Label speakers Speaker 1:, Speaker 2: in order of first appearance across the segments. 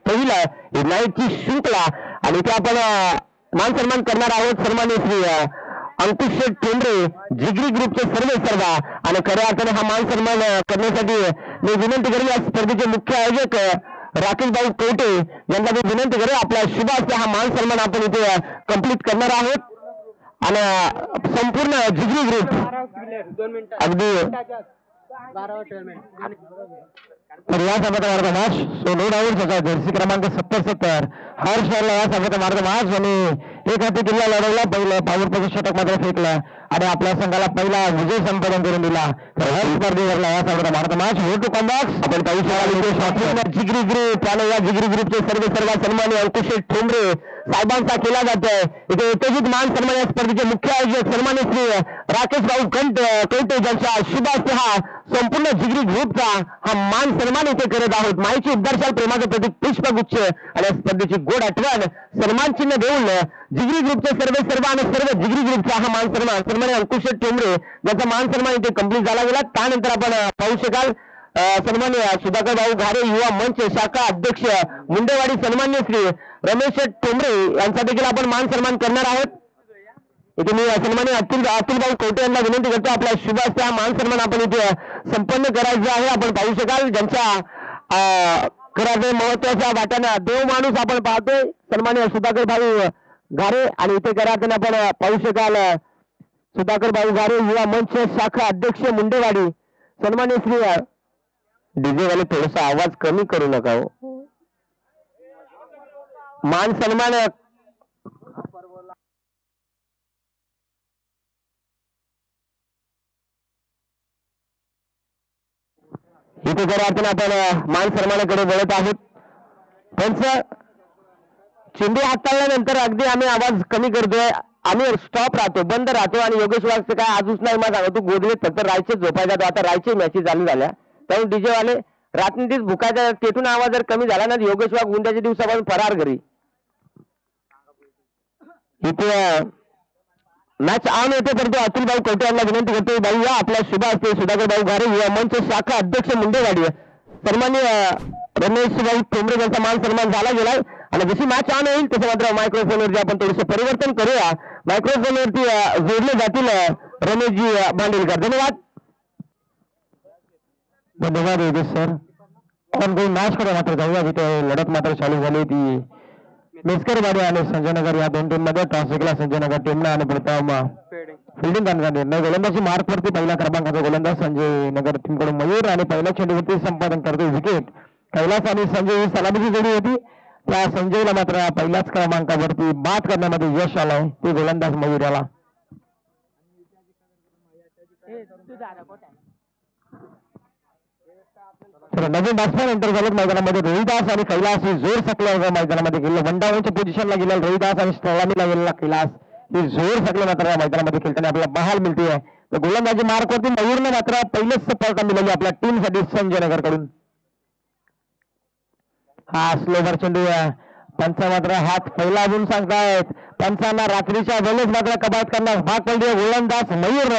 Speaker 1: पहिलं नाईटची शृंखला आणि ते आपण मान सन्मान करणार आहोत. सन्माननीय श्री अंकुश शेठ ठोंबरे जिगरी ग्रुपचे सर्व आणि खऱ्या अर्थाने हा मान सन्मान करण्यासाठी मी विनंती करेन या स्पर्धेचे मुख्य आयोजक राकेश भाऊ कवटे यांना मी विनंती करेन आपला शुभ असते हा मान सन्मान आपण इथे कंप्लीट करणार आहोत आणि संपूर्ण जिगरी ग्रुप अगदी तर या सामन्याचा मार्ग मार्च सोनू डाऊन जर्सी क्रमांक 70 हर्ष या सामन्याचा मार्ग मार्च आणि एक हाती किल्ला लढवला पहिलं पॉवर षटक मात्र फेकलं आणि आपल्या संघाला पहिला विजय संपादन करून दिला. तर हर स्पर्धेवरला या सामन्याचा मार्ग मार्च हो टू कॉम्बॅक्स आपण पाहू शकाल जिगरी ग्रुप आणि या जिगरी ग्रुपचे सर्व सन्माननीय अंकुश ठोंबरे साहेबांचा केला जातोय. इथे उत्तेजित मान सन्मान या स्पर्धेचे मुख्य आयोजक सन्माननीय श्री राकेश भाऊ कवटे ज्यांच्या शुभ असते हा संपूर्ण जिगरी ग्रुपचा हा मान सन्मान इथे करत आहोत. माहिती उद्दर्शाल प्रेमाचं प्रतीक पुष्पगुच्छ आणि स्पर्धेची गोड आठवण सन्मान चिन्ह देऊन जिगरी ग्रुपचे सर्व आणि सर्व जिगरी ग्रुपचा हा मान सन्मान अंकुश ठोंबरे ज्याचा मान सन्मान इथे कंप्लीट झाला गेला. त्यानंतर आपण पाहू शकाल सन्मान्य सुधाकर भाऊ घारे युवा मंच शाखा अध्यक्ष मुंडेवाडी सन्मान्य श्री रमेश ठोंबरे यांचा देखील आपण मान सन्मान करणार आहोत. इथे मी सन्मान्य अतुल भाऊ कवटे यांना विनंती करतो आपल्या शुभ असते हा मान सन्मान आपण इथे संपन्न करायचा आहे. आपण पाहू शकाल ज्यांच्या खरं महत्वाच्या वाट्यानं देव माणूस आपण पाहतोय सन्मान्य सुधाकर भाऊ घारे आणि इथे घरातून आपण पाहू शकाल सुधाकर भाऊ घारे युवा मंच शाखा अध्यक्ष मुंडेवाडी सन्मान्य श्री डीजे वाले थोडासा आवाज कमी करू नका हो. मान सन्मान इथे घरातून आपण मान सन्मानाकडे वळत आहोत. त्यांचं चेंडू हाताळल्यानंतर अगदी आम्ही आवाज कमी करतोय. आम्ही स्टॉप राहतो बंद राहतो आणि योगेश वागचं काय आजच नाही मला सांगतो गोदरे फक्त राहायचे झोपायचा आता राहायचे मॅचेस चालू झाल्या त्यामुळे डीजे वाले रात्रीच भुकायचा तेथून आवाज जर कमी झाला ना योगेश वाग उद्याच्या दिवसापासून फरार घरी. इथे मॅच ऑन होते परंतु अतुल भाऊ कवटे यांना विनंती करतो भाऊ या आपल्या शुभ असते सुधाकर भाऊ घारे युवा मंच शाखा अध्यक्ष मुंडेवाडी सन्मान्य रमेश भाऊ ठोंबरे यांचा मान सन्मान झाला गेलाय आणि जशी मॅच ऑन होईल तसं मात्र मायक्रोफोनवरती आपण थोडंसं परिवर्तन करूया. मायक्रोफोनवरती जोडले जातील रमेशजी भांडेलकर. धन्यवाद योगेश सर. आपण काही मॅच कडे मात्र जाऊया जिथे लढत मात्र चालू झाली ती मेस्करवाडी आणि संजयनगर या दोन टीम मध्ये टॉस जिंकला संजयनगर टीमला आणि प्रथम फिल्डिंग करण्याचा निर्णय गोलंदाजी मार्कवरती पहिल्या क्रमांकाचा गोलंदाज संजय नगर टीमकडून मयूर आणि पहिल्या चेंडूवरती संपादन करतो विकेट कैलास आणि संजय ही सलामीची जोडी होती. त्या संजयला मात्र पहिल्याच क्रमांकावरती बाद करण्यामध्ये यश आलंय ते गोलंदाज मयूर याला. तर नवीन बॅट्समॅन एंटर झालेत मैदानामध्ये रोहिदास आणि कैलास ही जोर सकल्या मैदानामध्ये गेले. 1 डाऊनच्या पोझिशनला गेलेला रोहिदास आणि सलामीला गेलेला कैलास ही जोर सकले मात्र मैदानामध्ये खेळताना आपल्याला बहाल मिळते. तर गोलंदाजी मार्कवरती मयूरने मात्र पहिलेच सफलता मिळाली आपल्या टीमसाठी संजय नगर कडून. हा स्लोवर चेंडू पंचा मात्र हात पहिला अजून सांगतायत पंचांना रात्रीच्या वेळेस मात्र कबायत करण्यास भाग पडली गोलंदाज मयूर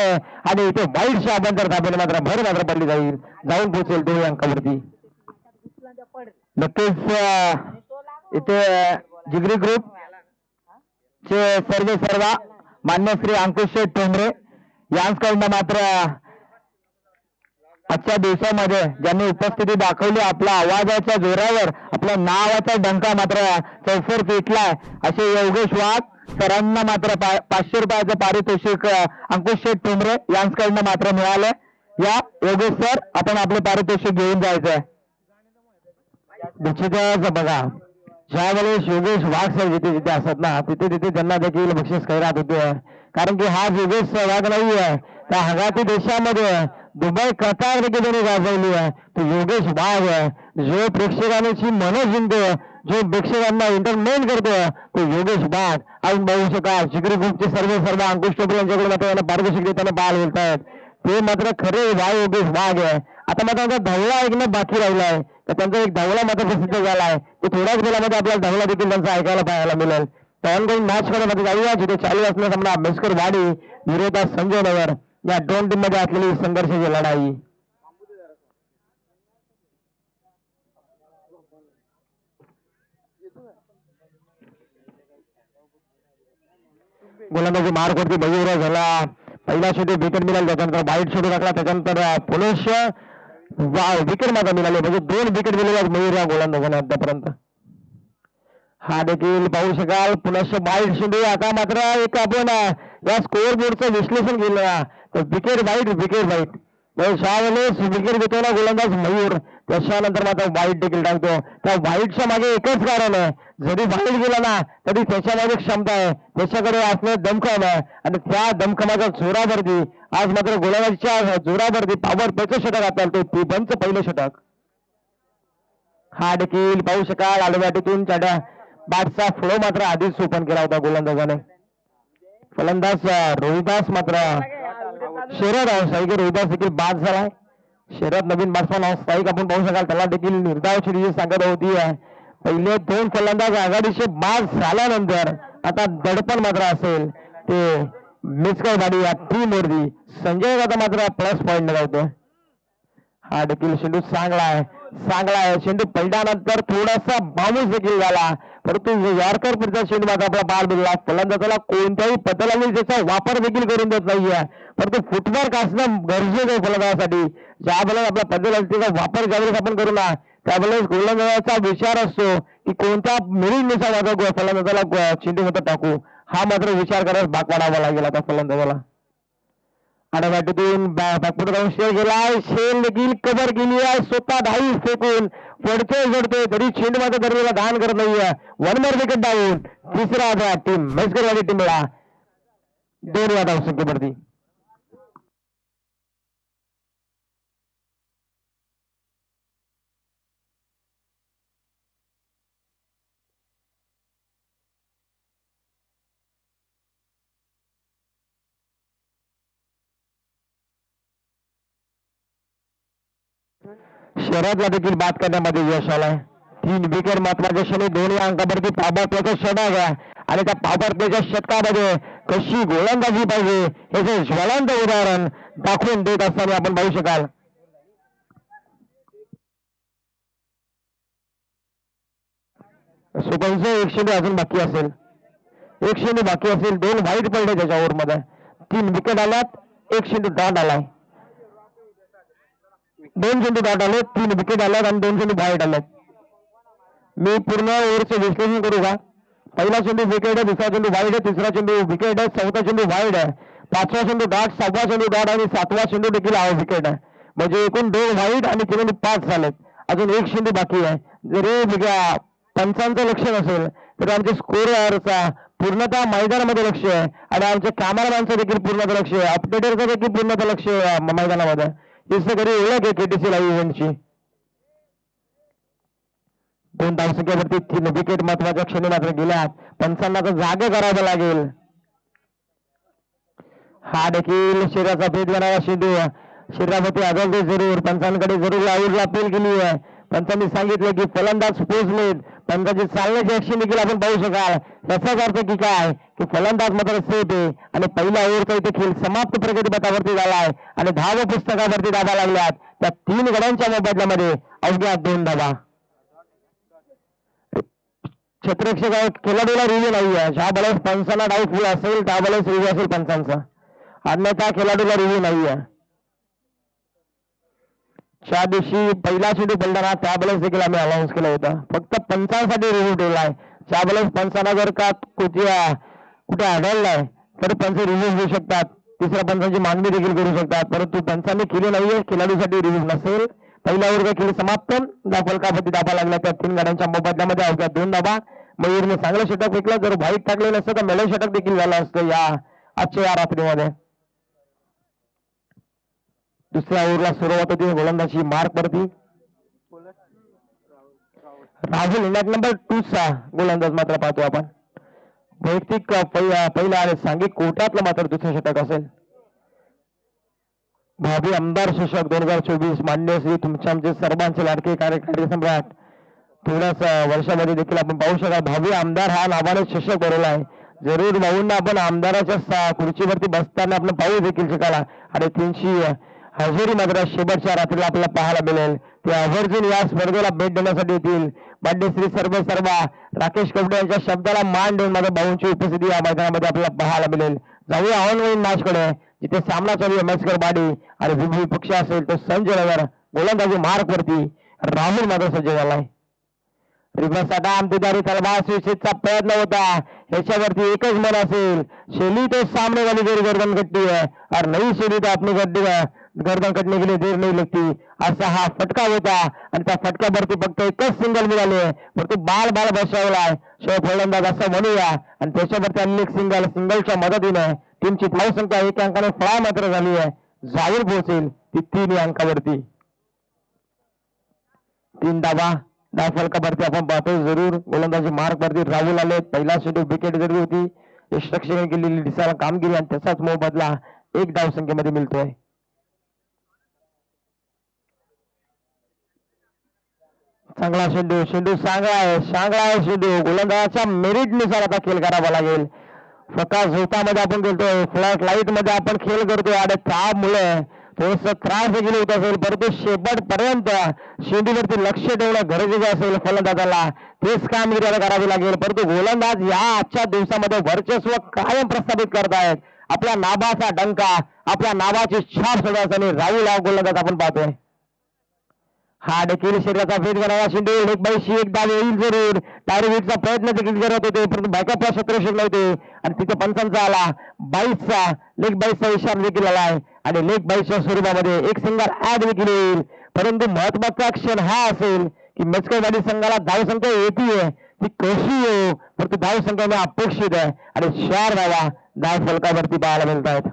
Speaker 1: आणि इथे वाईटच्या अभ्यंतर धाब्याने मात्र भर मात्र पडली जाऊन पोहोचेल 2 अंकावरती. नक्कीच इथे जिगरी ग्रुप चे सर्व मान्य श्री अंकुश ठोंबरे यांच्याकडनं मात्र आजच्या दिवसामध्ये ज्यांनी उपस्थिती दाखवली आपल्या आवाजाच्या जोरावर आपल्या नावाचा डंका मात्र चौफेर पेटलाय असे योगेश वाघ सरांना मात्र 500 रुपयाचं पारितोषिक अंकुश ठोंबरे यांच्याकडनं मात्र मिळालं. या योगेश सर आपण आपले पारितोषिक घेऊन जायचंय. निश्चितच बघा ज्यावेळेस योगेश वाघ सर जिथे जिथे असत ना तिथे तिथे त्यांना देखील बक्षीस खैरात होते. कारण की हा योगेश वाघ नाही आहे त्या हगाती देशामध्ये दुबई कतार देखील त्यांनी गाजवली आहे. तो योगेश वाघ आहे जो प्रेक्षकांची मनं जिंकतो जो प्रेक्षकांना एंटरटेन करतो तो योगेश वाघ. आज बघू शकाल जिगरी ग्रुपचे सर्व अंकुश ठोंबरे यांच्याकडे मात्र यांना पारितोषिक देताना बाल बोलतायत ते मात्र खरे योगेश वाघ आहे. आता मात्र त्यांचा धवला ऐकणं बाकी राहिलाय तर त्यांचा एक धवला मात्र प्रसिद्ध झालाय तो थोड्याच वेळामध्ये आपल्याला धवला देखील त्यांचा ऐकायला पाहायला मिळेल. ऑनगोईंग मॅच कडे मध्ये जाऊया जिथे चालू असलेला सामना मेस्करवाडी विरोधात संजय नगर या दोन टीम मध्ये असलेली संघर्षाची लढाई. गोलंदाजी मार्क वरती मयूर झाला. पहिला शेवटी विकेट मिळाला, त्याच्यानंतर वाईट शेवटी टाकला, त्याच्यानंतर पुनश विकेट मात्र मिळाले. म्हणजे 2 विकेट मिळाले मयूर या गोलंदाजाने आतापर्यंत. हा देखील पाहू शकाल पुनश वाईट शेवटी. आता मात्र एक आपण या स्कोअर बोर्डचं विश्लेषण केलं तर विकेट वाईट शावेळेस विकेट घेतो ना गोलंदाज मयूर, त्याच्यानंतर मात्र वाईट देखील टाकतो. त्या वाईटच्या मागे एकच कारण आहे, जरी वाईट गेला ना तरी त्याच्यामध्ये क्षमता आहे, त्याच्याकडे असणे दमखम आहे आणि त्या दमखमाच्या जोरावरती आज मात्र गोलंदाजीच्या जोरावरती पॉवर प्लेचं षटक आपल्याला ते पिबनचं पहिलं षटक. हा देखील पाहू शकाल आडव्याटीतून चाट्या बॅटचा फ्लो मात्र आधीच ओपन केला होता गोलंदाजाने. फलंदाज रोहिदास मात्र शरद व्यावसायिक रोहिदास देखील बाद झालाय. शरद नवीन बॅट्समॅन व्यावसायिक आपण पाहू शकाल, त्याला देखील निर्धाव सिरीज सांगत होती. पहिले 2 फलंदाज आघाडीचे बाद झाल्यानंतर आता दडपण मात्र असेल ते मिसकरवाडी या टीम वरती. संजय दादा मात्र प्लस पॉइंट मिळवतो. हा देखील चेंडू चांगला आहे. चेंडू पडल्यानंतर थोडासा बाउन्स देखील झाला, परंतु यॉर्कर पुढचा चेंडू मात्र आपला बाल बिघडला. फलंदाजाला कोणत्याही बदलाने त्याचा वापर देखील करून देत नाहीये, परंतु फुटवर्क असणं गरजेचं आहे फलंदाजासाठी. ज्या वेळेस आपला पद्धतीचा वापर ज्यावेळेस आपण करू ना त्यावेळेस गोलंदाजाचा विचार असतो की कोणत्या मिनिटनुसार माझा फलंदाजाला चेंडू मध्ये टाकू. हा मात्र विचार करायला भाग पाडावा लागेल आता फलंदाजाला. आडवाटीतून बॅकफुट जाऊन शेल गेलाय, शेल देखील कव्हर केली आहे, स्वतः धाई फेकून पडतोय तरी चेंडू मात्र दरवेळेला दान करत नाहीये. 1 मोर विकेट डाऊन. तिसरा टीम मेसकरवाडी टीमला 2 या धावसंख्येवरती. शरदला देखील बाद करण्यामध्ये यश आलाय. 3 विकेट महत्वाच्या क्षणी 2 अंकावरती पॉवर प्लेचं षटक आहे आणि त्या पॉवर प्लेच्या षटकामध्ये कशी गोलंदाजी पाहिजे याचे ज्वलंत उदाहरण दाखवून देत असताना आपण पाहू शकाल. सुपरचं 1 चेंडू अजून बाकी असेल, 2 व्हाईट पडले त्याच्या ओव्हरमध्ये. 3 विकेट आल्यात, 1 चेंडू डॉट आलाय. 2 चेंडू डॉट आले, 3 विकेट आल्यात आणि 2 चेंडू व्हाईट आल्यात. मी पूर्ण ओव्हरचं विश्लेषण करू का? पहिला चेंडू विकेट आहे, दुसरा चेंडू वाईड आहे, तिसरा चेंडू विकेट आहे, चौथा चेंडू वाईड आहे, 5वा चेंडू डॉट, 6वा चेंडू डॉट आणि 7वा चेंडू देखील विकेट आहे. म्हणजे एकूण 2 वाईड आणि 3 5 झालेत. अजून 1 चेंडू बाकी आहे. जरी पंचांचं लक्ष नसेल तर आमच्या स्कोरचा पूर्णतः मैदानामध्ये लक्ष आहे आणि आमच्या कॅमेरामॅनचं देखील पूर्णतः लक्ष आहे, अपडेटरचं देखील पूर्णतः लक्ष आहे मैदानामध्ये. ही सगळी ओळख आहे केटीसी लाईव्ह इव्हेंटची. 2 धावसंख्येवरती 3 विकेट महत्वाच्या क्षणी मात्र गेल्यात. पंचांना तर जागे करावं लागेल. हा देखील शरीराचा भेद देणारा चेंडू शरीरावरती आदळते जरूर. पंचांकडे जरूर आऊटला अपील केली आहे. पंचांनी सांगितलं की फलंदाज पोचलेत. पंचांची चालण्याची ऍक्शन देखील आपण पाहू शकाल. याचाच अर्थ की काय की फलंदाज मात्र सेफ आहे आणि पहिल्या ओव्हरचा इथे खेळ समाप्त प्रगतीपथावरती झालाय आणि धाव पुस्तकावरती धावा लागल्यात. त्या 3 गड्यांच्या मोबदल्यामध्ये अवघ्या 2 धावा. क्षेत्ररक्षक खेळाडूला रिव्ह्यू नाही आहे. ज्या वेळेस पंचांना डाऊटफुल असेल त्या वेळेस रिव्ह्यू असेल पंचांचा, अन्यथा खेळाडूला रिव्ह्यू नाही आहे. ज्या दिवशी पहिला चेंडू पडला त्यावेळेस देखील आम्ही अनाऊन्स केला होता, फक्त पंचांसाठी रिव्ह्यू ठेवलाय. ज्यावेळेस पंचांना जर का कुठे आढळलाय तर पंच रिव्ह्यू घेऊ शकतात, तिसऱ्या पंचांची मागणी देखील करू शकतात, परंतु पंचांनी केली नाहीये. खेळाडूसाठी रिव्ह्यू नसेल. पहिल्या ओव्हर खेळ समाप्त, फलकापती धाबा लागला. त्या 3 गाड्यांच्या मोबदल्यामध्ये अवघ्या 2 धाबा. मयूरने चांगलं षटक फेकलं. जर व्हाईट टाकले नसतं तर मेले षटक देखील झालं असतं आजच्या या रात्रीमध्ये. दुसऱ्या ओव्हरला सुरुवात होती गोलंदाजी मार्क वरती. राहुल इंडियात नंबर 2 चा गोलंदाज मात्र पाहतो आपण. वैयक्तिक पहिला आणि सांघिक कोट्यातलं मात्र दुसरं षटक असेल. भावी आमदार चषक 2024 मान्य श्री तुमच्या आमचे सर्वांचे लाडके कार्यकारी सम्राट. थोड्याच वर्षामध्ये देखील आपण पाहू शकाल भावी आमदार हा नावाने चषक भरवला आहे. जरूर भाऊंना आपण आमदाराच्या खुर्चीवरती बसताना आपण पाहू देखील शकाला आणि त्यांची हजेरी मात्र शेवटच्या रात्रीला आपल्याला पाहायला मिळेल. ते आवर्जून या स्पर्धेला भेट देण्यासाठी येतील. श्री सर्वा राकेश कवडे यांच्या शब्दाला मान देऊन माझ्या भाऊंची उपस्थिती या मैदानामध्ये आपल्याला पाहायला मिळेल. जाऊया ऑनलाईन मॅच कडे, जिथे सामना चालू आहे मेस्कर बाडी आणि विभू पक्ष असेल तो संजय नगर. गोलंदाजी मार्क वरती राहुल मात्र सज्ज झालाय. रिव्हर्स आमतेदारी तलवार स्वीचचा प्रयत्न होता. ह्याच्यावरती एकच मन असेल, शैली तो सामने वाली देर गर्दन कटती है और नई शैली तो अपनी गर्दन कटने के लिए देर नहीं लगती. असा हा फटका होता आणि त्या फटक्यावरती फक्त एकच सिंगल मिळाले, परंतु बाल बसवलाय शेव फलंदाज असं म्हणूया. आणि त्याच्यावरती अन्य सिंगलच्या मदतीने टीमची धावसंख्या 1 अंकाने फळा मात्र झाली आहे. जाऊन पोहोचेल ती 3 अंकावरती. 3 धाव फलकावरती आपण पाहतोय जरूर. गोलंदाजी मार्क वरती राहुल आले. पहिला शेड्यू विकेट जरी होती, यशरक्षण केलेली दिसायला कामगिरी आणि त्याचाच मोबदला 1 धावसंख्येमध्ये मिळतोय. चांगला शेंडू चांगला आहे शेंडू. गोलंदाजाच्या मेरिट नुसार आता खेळ करावा लागेल. फक्त झोतामध्ये आपण खेळतोय, फ्लॅट लाईट मध्ये आपण खेळ करतोय आणि त्यामुळे थोडस त्रास देखील होत असेल, परंतु शेवटपर्यंत शेंडूवरती लक्ष ठेवणं गरजेचं असेल छायाला. तेच कामगिरी आता करावी लागेल. परंतु गोलंदाज या आजच्या दिवसामध्ये वर्चस्व कायम प्रस्थापित करतायत. आपल्या नावाचा डंका, आपल्या नावाची छाप सोडण्यासाठी राहुल हा गोलंदाज आपण पाहतोय. हा देखील शरीराचा भेद करणारा शेंडू. एक बाईशी एक धाव येईल जरूर. टार्गेटचा प्रयत्न देखील करत होते, परंतु बॅकअपला क्षेत्ररक्षक नव्हते आणि तिथे पंचांचा आला 22चा लेग बाईसचा इशारा देखील आलाय आणि लेग बाईसच्या स्वरूपामध्ये एक सिंगल ऍड देखील येईल. परंतु महत्वाचा क्षण हा असेल की मेचकरवाडी संघाला धावसंख्या येते ती कशी येऊ, परंतु धावसंख्या अपेक्षित आहे आणि 4 धावा धाव फलकावरती पाहायला मिळत आहेत.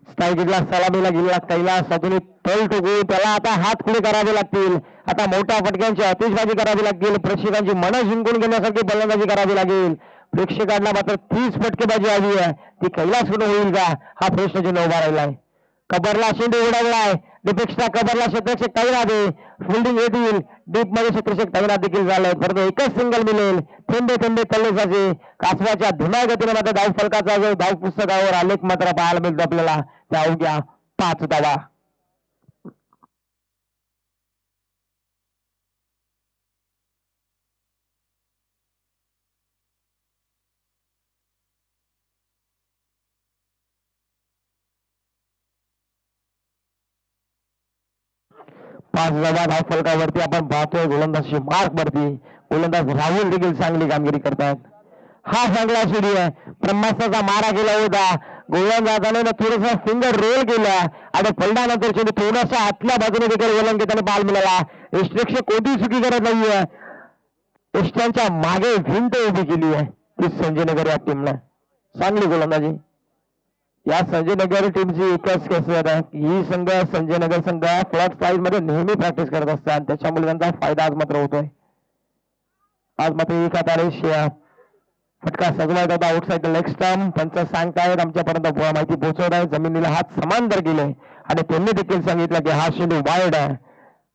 Speaker 1: स्ट्रायकीला सलामीला गेलेला कैलास अजूनही तल ठोकू, त्याला आता हात पुढे करावे लागतील. आता मोठ्या फटक्यांची आतिषबाजी करावी लागेल. प्रेक्षकांची मनं जिंकून घेण्यासाठी बलंदाजी करावी लागेल. प्रेक्षकांना मात्र 30 फटकेबाजी हवी आहे, ती कैलास कडून होईल का हा प्रश्न चिन्ह उभा राहिलाय. कबरला शेंडू उडावलाय. डिपेक्षा कबरला क्षेत्रक्षक तैनात आहे. फिल्डिंग येतील डीप मध्ये क्षेत्रक्षक तैनात देखील झालाय, परंतु एकच सिंगल मिळेल. थेंबे थेंबे तल्लेसाचे कासवाच्या धुम्या गतीने मात्र धाव फलकाचा जो धाव पुस्तकावर आलेख मात्र पाहायला मिळतो आपल्याला. त्या अवघ्या 5 धावा. धाव फलकावरती आपण पाहतोय गोलंदाजी मार्क वरती गोलंदाज राहुल देखील चांगली कामगिरी करतात. हा चांगला शेडी आहे. ब्रह्मास्त्राचा मारा केला होता. गोलंदाजाने थोडासा फिंगर रोल केला आणि पलटानंतर शेडी थोडासा आतल्या बाजूने देखील गोलंदाज घेताना पाहायला मिळाला. यष्टरक्षक कोणती चुकी करत नाहीये. यष्टांच्या मागे भिंत उभी केली आहे ती संजय नगर या टीमला. चांगली गोलंदाजी. या संजय नगर टीमची एकच खासियत आहे, ही संघ संजय नगर संघ फ्लॅट साईड मध्ये नेहमी प्रॅक्टिस करत असतात, त्याच्यामुळे त्यांचा फायदा आज मात्र होतोय. आज मात्र एक हाताने फटका सजवायचा होता आउटसाइड लेग स्टंप. पंच सांगतायत आमच्यापर्यंत माहिती पोहोचवत आहे. जमिनीला हात समांतर केले आणि त्यांनी देखील सांगितलं की हा शेंडू वाईड आहे.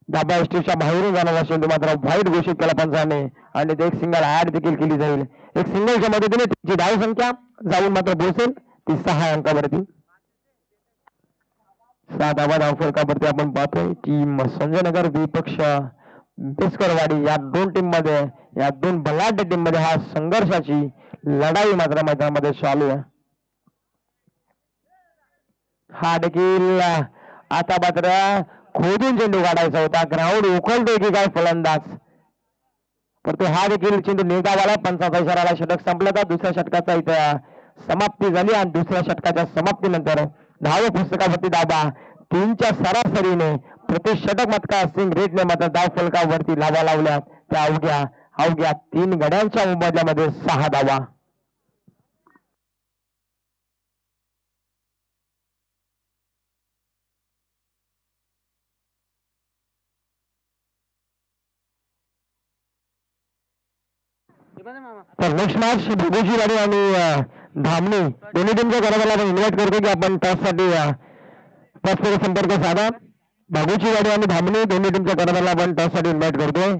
Speaker 1: डाबा एस्टीच्या बाहेरून जाणारा शेंडू मात्र वाईट घोषित केला पंचाने आणि एक सिंगल ऍड देखील केली जाईल. एक सिंगलच्या मदतीने तिची धाव संख्या जाऊन मात्र पोहोचेल ती 6 अंकावरती. 7 धाव फलकावरती आपण पाहतोय टीम संजय नगर विपक्ष बेसकरवाडी या 2 टीम मध्ये, या 2 बलाढ्य टीम मध्ये हा संघर्षाची लढाई मात्र मैदानामध्ये चालू आहे. हा देखील आता मात्र खोदून चेंडू काढायचा होता. ग्राउंड उखलतोय की काय फलंदाज, परंतु हा देखील चेंडू निर्धावाला. पंचाचा इशाराला षटक संपला होता. दुसऱ्या षटकाचा इथं समाप्ती झाली आणि दुसऱ्या षटकाच्या समाप्तीनंतर धाव पुस्तकावरती धावा 3च्या सरासरीने प्रति षटक मात्र सिंग रेटने मात्र धाव फलकावरती धावा लावल्या. त्या अवघ्या 3 गड्यांच्या मोबदल्यामध्ये 6 धावा. तर नेक्स्ट मॅच भिगूजीवाडी आणि धामणी दोन्ही टीमच्या घराला आपण इन्व्हाइट करतो की आपण त्यासाठी संपर्क साधा. बागूची गाडी आणि धामणी दोन्ही टीमच्या कर्णधाराला आपण टॉससाठी इन्व्हाइट करतोय.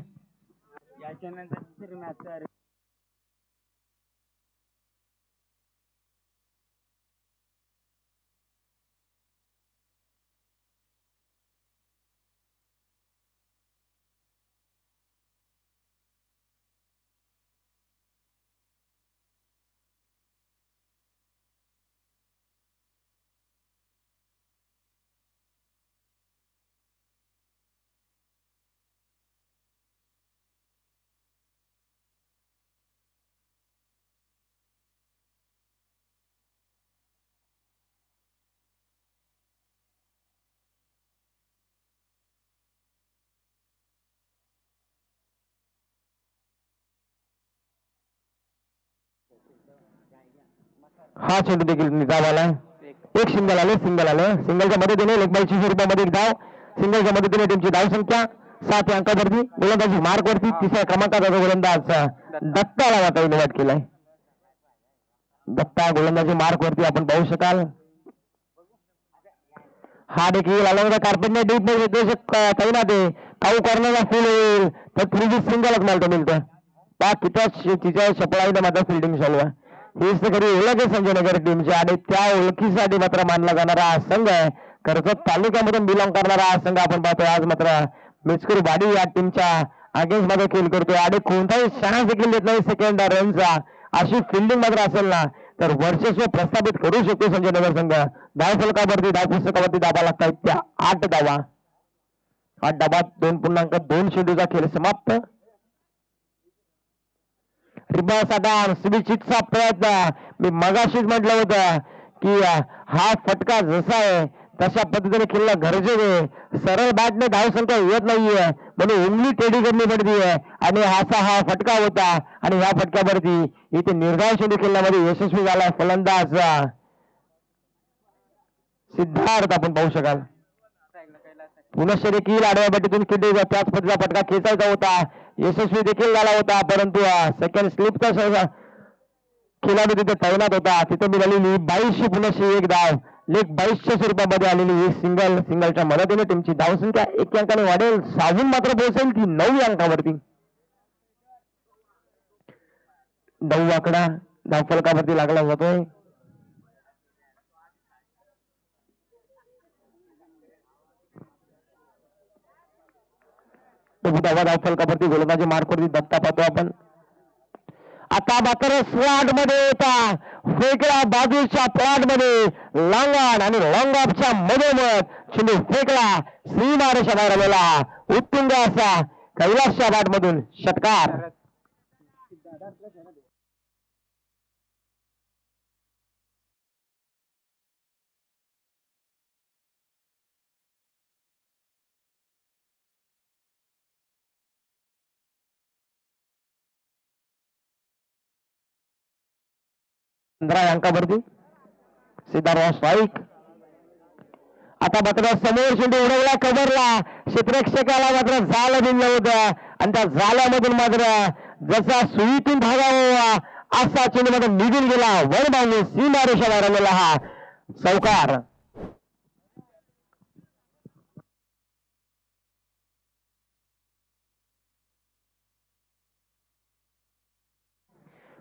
Speaker 1: हा चेंडू देखील निकाल आलाय. एक सिंगल आलं सिंगलच्या मदतीने लेगबाईच्या स्वरूपामध्ये एक धाव. सिंगलच्या मदतीने टीमची धाव संख्या 7 अंकावरती. गोलंदाजी मार्क वरती तिसऱ्या क्रमांकाचा गोलंदाज दत्ताला आता इन्व्हाइट केलाय. दत्ता गोलंदाजी मार्क वरती आपण पाहू शकाल. हा देखील आला होता कार्पेंटर डीप मध्ये तैनात आहे. काऊ कॉर्नरला फुल होईल तर 3 सिंगलच मिळतं. पा किती तिच्या शपळाईने मात्र फिल्डिंग चालू आहे. हीच तर खरी ओळख आहे संजय नगर टीमची आणि त्या ओळखीसाठी मात्र मानला जाणारा हा संघ आहे. कर्जत तालुक्यामधून बिलॉंग करणारा हा संघ आपण पाहतोय. आज मात्र मिचकुर बाडी या टीमच्या अगेन्स्ट मध्ये खेळ करतोय आणि कोणताही चान्स देखील देत नाही सेकंड रनचा. अशी फिल्डिंग मात्र असेल ना तर वर्चस्व प्रस्थापित करू शकतो संजय नगर संघ. धाव फलकावरती धाव पुस्तकावरती धावा लागतात त्या 8 धावा. 8 धावात 2.2 चेंडूचा खेळ समाप्त. रिबास आता सुनिश्चितचा प्रयत्न. मी मगाशीच म्हटलं होतं की हा फटका जसा आहे तशा पद्धतीने खेळणं गरजेचं आहे. सरळ बॅटने धावसंख्या येत नाहीये म्हणून उंगली टेडी करणी पडतीये आणि हा फटका होता आणि ह्या फटक्यावरती इथे निर्धाव चेंडू खेळण्यामध्ये यशस्वी झाला फलंदाज सिद्धार्थ आपण पाहू शकाल. पुनश्च देखील आडव्या बॅटीतून किती त्याच पद्धतीचा फटका खेचायचा होता. यशस्वी देखील झाला होता परंतु सेकंड स्लिपचा खेळाडू तिथे तैनात होता. तिथे मिळालेली 22 पुनश्च 1 धाव. लेग 22च्या स्वरूपामध्ये आलेली ही सिंगलच्या मदतीने टीमची धावसंख्या 1 अंकाने वाढेल. सावून मात्र पोहोचेल ती 9 अंकावरती. 9 आकडा धावफलकावरती लागला जातोय. धावफलकावरती गोलंदाजी मार्कवरती दत्ता पाहतो आपण. आता मात्र स्लॉट मध्ये होता फेकला बाजूच्या प्लॉट मध्ये लॉंग आणि लॉंग ऑफच्या मधोमध चेंडू फेकला. श्रीमारेशा बाहेर आलेला उत्तुंग असा कैलासच्या बॅट मधून षटकार. अंकावरती सिद्धार्थ स्ट्राईक. आता मात्र समोर चेंडू उडवला कव्हरला. क्षेत्ररक्षकाला मात्र जाल दिलं होतं आणि त्या जाल्यामधून मात्र जसा सुईतून भागावा असा चेंडू मात्र निघून गेला. वर बांधून सीमारेषा बाहेर आलेला हा चौकार.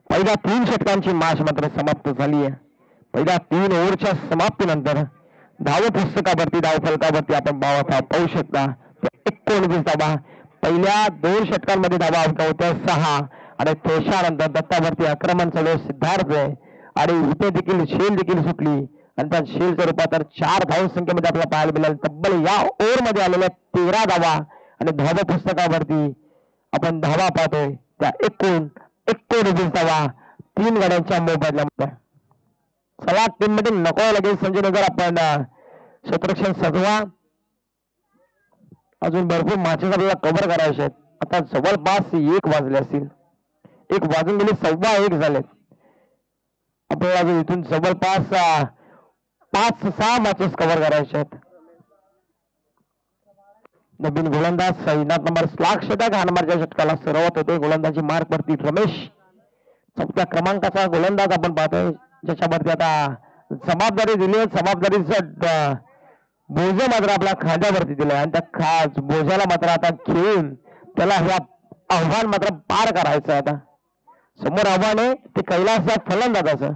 Speaker 1: पहिल्या 3 षटकांची मॅच मात्र समाप्त झाली आहे. पहिल्या 3 ओव्हरच्या समाप्तीनंतर धाव पुस्तकावरती धाव फलकावरती आपण पाहू शकता 19 धावा. पहिल्या 2 षटकांमध्ये धावा होत्या 6 आणि त्याच्यानंतर दत्तावरती आक्रमण चालू सिद्धार्थ आहे आणि इथे देखील शेल देखील सुटली आणि त्या शेलच्या रूपात तर 4 धाव संख्येमध्ये आपल्याला पाहायला मिळाल. तब्बल या ओव्हरमध्ये आलेल्या 13 धावा आणि धाव पुस्तकावरती आपण धावा पाहतोय त्या एकूण 19 धावा 3 गाड्यांच्या मोबदल्यामध्ये. चला टीम मध्ये नको लगेच संजय नगर आपण क्षेत्ररक्षण सजवा. अजून भरपूर मॅचेस आपल्याला कव्हर करायचे आहेत. आता जवळपास 1 वाजले असतील. 1 वाजून गेले 1:15 झालेत. आपल्याला अजून इथून जवळपास 5-6 मॅचेस कव्हर करायचे आहेत. नवीन गोलंदाज सैनाथ नंबर स्लाग षटक हा नंबरच्या षटकाला सुरुवात होते. गोलंदाजी मार्क वरती रमेश 4थ्या क्रमांकाचा गोलंदाज आपण पाहतोय ज्याच्यावरती आता जबाबदारी दिली आहे. जबाबदारीचं बोज मात्र आपल्या खांद्यावरती दिलं आणि त्या बोजाला मात्र आता घेऊन त्याला हे आव्हान मात्र पार करायचं. आता समोर आव्हान आहे ते कैलास फलंदाजाचं.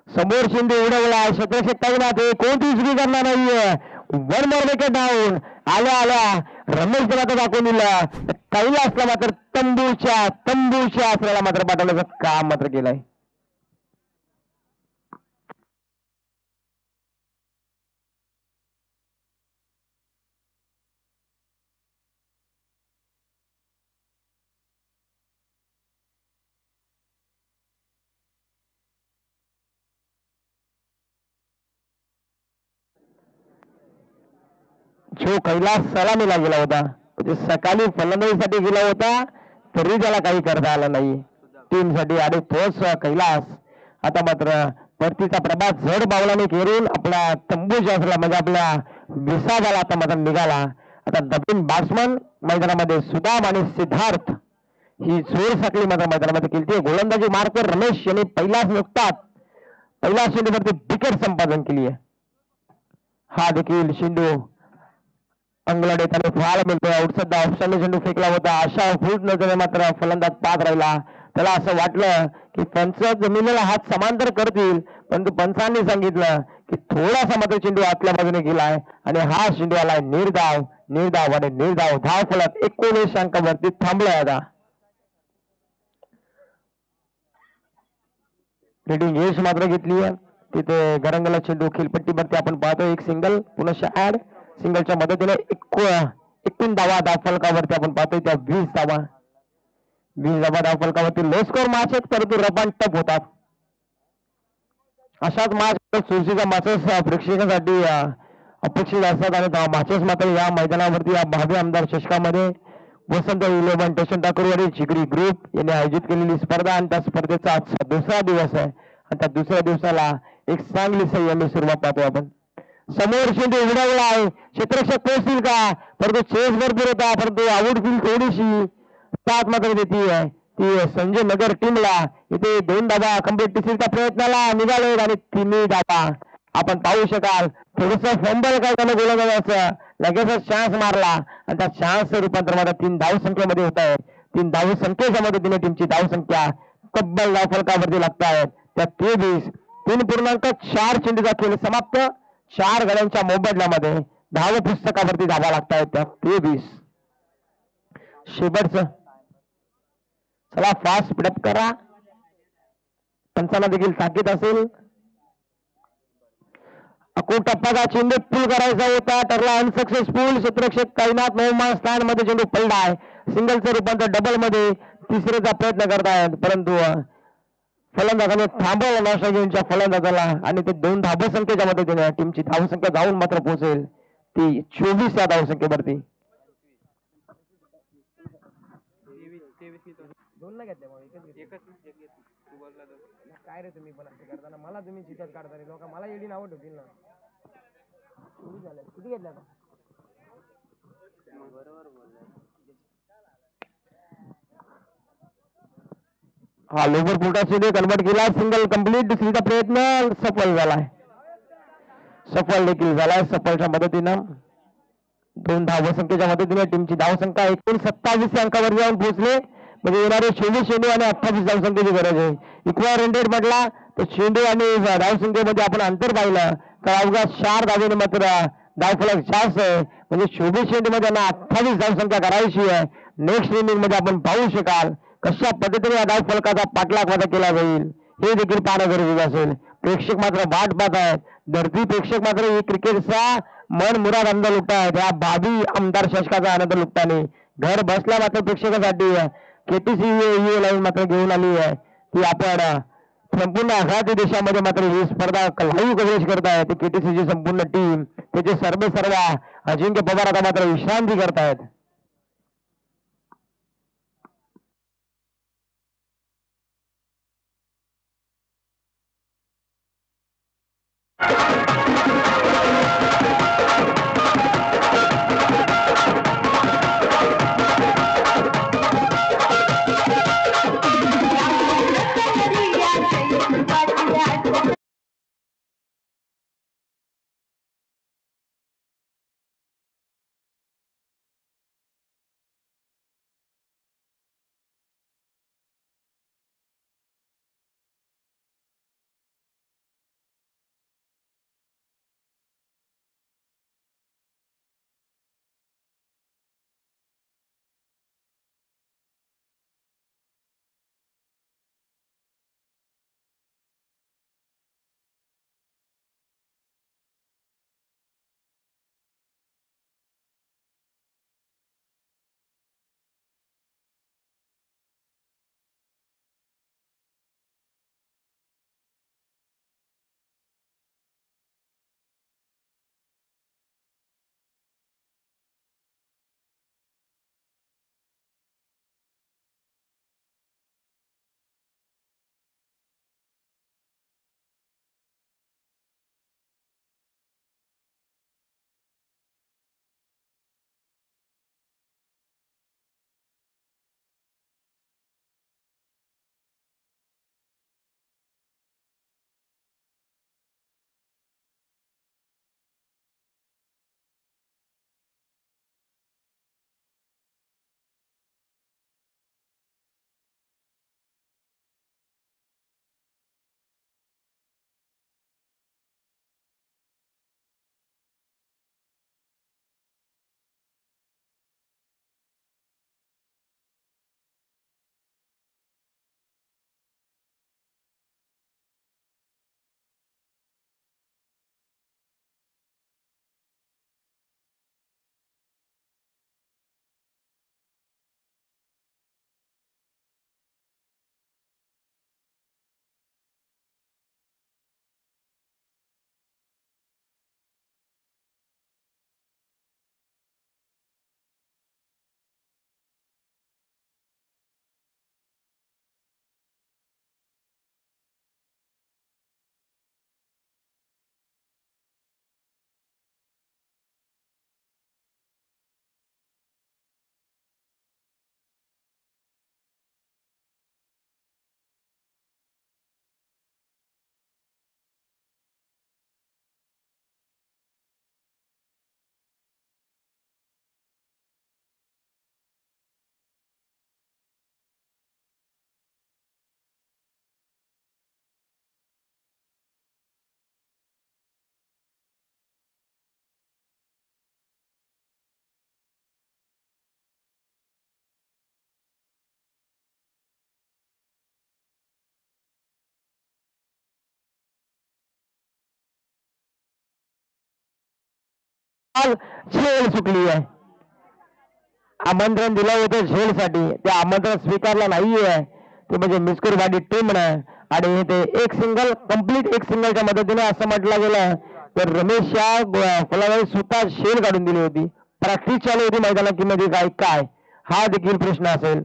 Speaker 1: समोर शिंदे उडवला क्षेत्रक्षक काही ते कोणती चुकी करणार नाहीये. One more wicket down. आल्या आल्या रमेश मात्र दाखवून दिलं. कैलासला मात्र तंबूच्या आसऱ्याला मात्र पाठवण्याचं काम मात्र केलंय. जो कैलास सलामीला गेला होता म्हणजे सकाळी फलंदाजीसाठी गेला होता तरी त्याला काही करता आलं नाही टीमसाठी. आणि तोच कैलास आता मात्र परतीचा प्रभात झड पावलाने घेरून आपला तंबूच्या असला म्हणजे आपल्या विसाबाला आता मात्र निघाला. आता नवीन बॅट्समन मैदानामध्ये सुदाम आणि सिद्धार्थ ही जोर साखळी मात्र मैदानामध्ये केली. गोलंदाजी मार्कर रमेश यांनी पहिला चेंडूवरती विकेट संपादन केली आहे. हा देखील चेंडू अंगलट येताना फाळ मिळतोय. आउटसाइड ऑप्शनने चेंडू फेकला होता. अशा फूट नजरे मात्र फलंदाज पाहत राहिला. त्याला असं वाटलं की पंच जमिनीला हात समांतर करतील परंतु पंचांनी सांगितलं की थोडासा मात्र चेंडू आतल्या बाजूने गेलाय आणि हा चेंडू आलाय निर्धाव आणि निर्धाव. धाव फलक 19 अंकावरती थांबलाय. आता रेडिंग यश मात्र घेतली आहे. तिथे गरंगला चेंडू खेळपट्टीवरती आपण पाहतो. एक सिंगल पुन्हा ऍड सिंगलच्या मदतीने 21 धाव फलकावरती आपण पाहतोय. त्या 20 धाव फलकावरती लो स्कोर मॅच आहेत परंतु रपान टप होतात. अशाच मॅच सुरशीचा मॅचेस प्रेक्षकांसाठी अपेक्षित असतात आणि मॅचेस मात्र या मैदानावरती या भावी आमदार चषकामध्ये वसंत 11 स्टेशन टाकूरवाडी जिगरी ग्रुप यांनी आयोजित केलेली स्पर्धा आणि त्या स्पर्धेचा आजचा दुसरा दिवस आहे आणि त्या दुसऱ्या दिवसाला एक चांगली संयमी सुरुवात पाहतोय आपण. समोर चेंडू उडवला आहे. क्षेत्ररक्षक पोहोचतील का परंतु चेस भरपूर होता परंतु आउटफील्ड थोडीशी साथ मात्र देते ती संजय नगर टीमला. इथे 2 धावा कंप्लीट तिसरीच्या प्रयत्नाला निघाले आणि 3 धावा आपण पाहू शकाल. थोडस फंबल काय झालं गोलंदाजाचं लगेचच चान्स मारला आणि त्या चान्स रूपांतर मात्र 3 धाव संख्येमध्ये होत आहे. 3 धाव संख्येच्या मदतीने टीमची धाव संख्या तब्बल धाव फलकावरती लागत आहेत. त्या 3.4 चेंडूचा खेळ समाप्त. 4 गड्यांच्या मोबदल्यामध्ये धाव पुस्तकावरती धावा लागत आहेत. त्या 23 शेवटचं चला फास्ट स्पीडअप करा. पंचांना देखील ताकीद असेल. टप्पाचा चेंडू पूल करायचा होता ठरला अनसक्सेसफुल. क्षेत्ररक्षक कायनात नवमान स्थान मध्ये चेंडू पडला आहे. सिंगलचं रूपांतर डबल मध्ये तिसऱ्याचा प्रयत्न करतायत परंतु फलंदाजाने थांबवलं नॉस्ट्रेलियनच्या फलंदाजाला आणि ते 2 धावसंख्येच्या मदतीने टीमची धावसंख्या जाऊन मात्र पोहोचेल ती 24 या धावसंख्येवरती. काय रे तुम्ही पण असे करताना मला तुम्ही चित्यात काढता लोक मला एडी नाव ठेवतील ना. किती घेतल्या हा लोवर फुटाचे कन्वर्ट केला. Single complete. दुसरीचा प्रयत्न सफल झालाय. सफल देखील झालाय. सफलच्या मदतीनं 2 धावसंख्येच्या मदतीने टीमची धावसंख्या 27 अंकावर जाऊन पोहोचले. म्हणजे येणारे 24 चेंडू आणि 28 धावसंख्येची गरज आहे. इक्वल रन रेट म्हटला तर चेंडू आणि धावसंख्येमध्ये आपण अंतर पाहिलं तर अवघा 4 धावेने मात्र धावफलक जास्त आहे. म्हणजे 24 चेंडू मध्ये त्यांना 28 धावसंख्या करायची आहे. नेक्स्ट इनिंग मध्ये आपण पाहू शकाल कशा पद्धतीने या धावफलकाचा पाठलाग मात्र केला जाईल हे देखील पाहणं गरजेचं असेल. प्रेक्षक मात्र वाट पाहत आहेत. धरती प्रेक्षक मात्र ही क्रिकेटचा मन मुराद आनंद लुटतायत. या भावी आमदार चषकाचा आनंद लुटताना घर बसल्या मात्र प्रेक्षकांसाठी केटीसी लाईन मात्र घेऊन आली आहे ती आपण संपूर्ण आघाडी देशामध्ये मात्र ही स्पर्धा लाईव्ह कव्हरेज करतायत. केटीसीची संपूर्ण टीम त्याचे सर्व अजिंक्य पवार आता मात्र विश्रांती करतायत. आज झेल सुटली आहे. आमंत्रण दिलं होतं झेलसाठी, ते आमंत्रण स्वीकारलं नाहीये. ते म्हणजे मिसकुरवाडी टीमनं. आणि ते एक सिंगल कम्प्लीट एक सिंगलच्या मदतीने असं म्हटलं गेलं तर रमेश या फलंदाजी स्वतः शेल काढून दिली होती. प्रॅक्टिस चालू होती मैदानात मध्ये काय काय हा देखील प्रश्न असेल.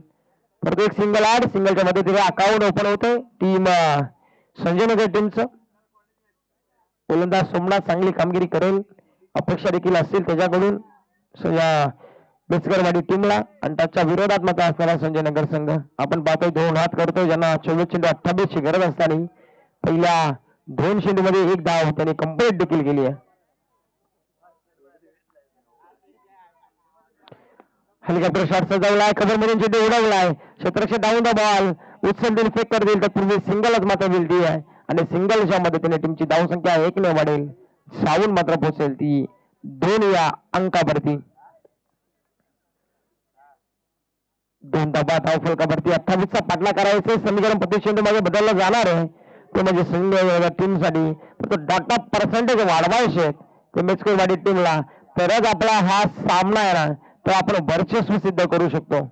Speaker 1: परंतु एक सिंगल आड सिंगलच्या मदतीने अकाउंट ओपन होतंय टीम संजय नगर टीमचं. गोलंदाज सोमनाथ चांगली कामगिरी करेल अपेक्षा देखील असतील त्याच्याकडून या बेसकरवाडी टीमला. आणि त्याच्या विरोधात मात्र असणारा संजय नगर संघ आपण पाहतोय दोन हात करतोय ज्यांना 24 चेंडू 28 ची गरज असताना पहिल्या 2 चेंडूमध्ये एक धाव त्यांनी कंप्लीट देखील केली आहे. हेलिकॉप्टर शॉट सजवलाय कबरमधून चेंडू उडवलाय क्षेत्रक्षक डाऊन द बॉल उचलतील फेक कर देईल तत्पूर्वी सिंगलच मात्र मिळती आहे. आणि सिंगलच्या मदतीने टीमची धावसंख्या 1 ने वाढेल. सावून मात्र पोहोचेल ती 2 या अंकावरती. 2 धावा धाव फलकावरती 28 चा पाठला करायचे समीकरण प्रति चेंडू मागे बदललं जाणार आहे. ते म्हणजे संघ टीमसाठी तो डाटा पर्सेंटेज वाढवायचे ते मेचकुरवाडी टीमला तरच आपला हा सामना आहे ना तो आपण वर्चस्व सिद्ध करू शकतो.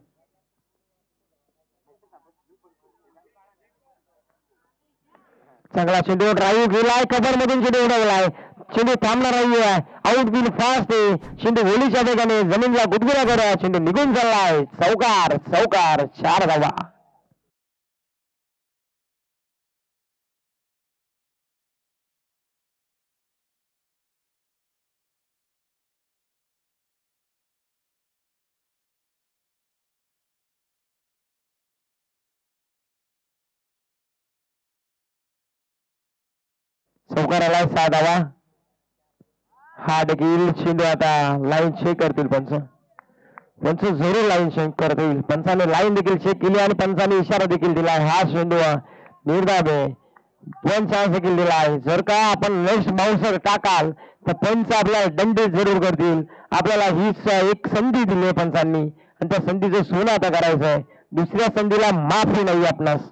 Speaker 1: चांगला चेंडू ड्राईव्ह गेलाय कबर मधून चेंडू उडवलाय चेंडू थांबणार नाहीये. आउट बिल फास्ट आहे. चेंडू होलीच्या वेगाने जमीनला गुदगुल्या करा चेंडू निघून चाललाय. चौकार चौकार 4 धावा. चौकार आलाय 6 धावा. हा देखील चेंडू आता लाईन चेक करतील पंच. पंच जरूर लाईन चेक करतील. पंचाने लाईन देखील चेक केली आणि पंचाने इशारा देखील दिला. हा चेंडू निर्धाव आहे. वन चान्स देखील दिला आहे. जर का आपण नेक्स्ट बाउन्सर टाकाल तर पंच आपल्याला दंडित जरूर करतील. आपल्याला ही एक संधी दिली आहे पंचांनी आणि त्या संधीचं सोनं आता करायचं आहे. दुसऱ्या संधीला माफी नाही आपणास.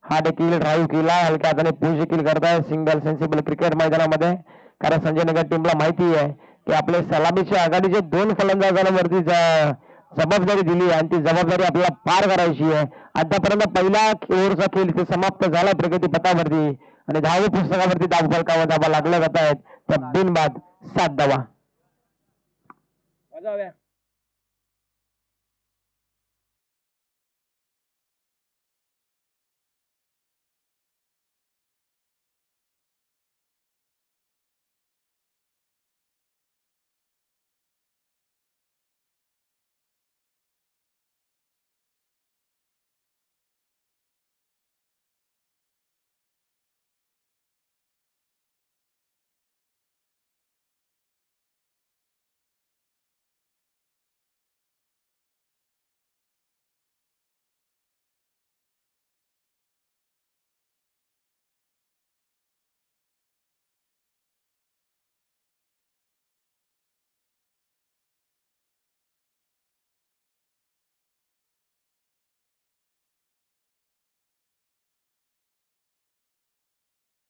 Speaker 1: हा देखील ड्राईव्ह केला हलक्या हाताने पुश देखील करताय सिंगल सेन्सिबल क्रिकेट मैदानामध्ये. कारण संजय नगर टीमला माहिती आहे की आपले सलामीच्या आघाडीचे 2 फलंदाजांवरती जबाबदारी दिली आणि ती जबाबदारी आपल्याला पार करायची आहे. आतापर्यंत पहिला ओव्हरचा खेळ इथे समाप्त झाला प्रगती पथावरती आणि धाव पुस्तकावरती धाव फलकावर धावा लागल्या जात आहेत. त्या बिनबाद 7 धावा.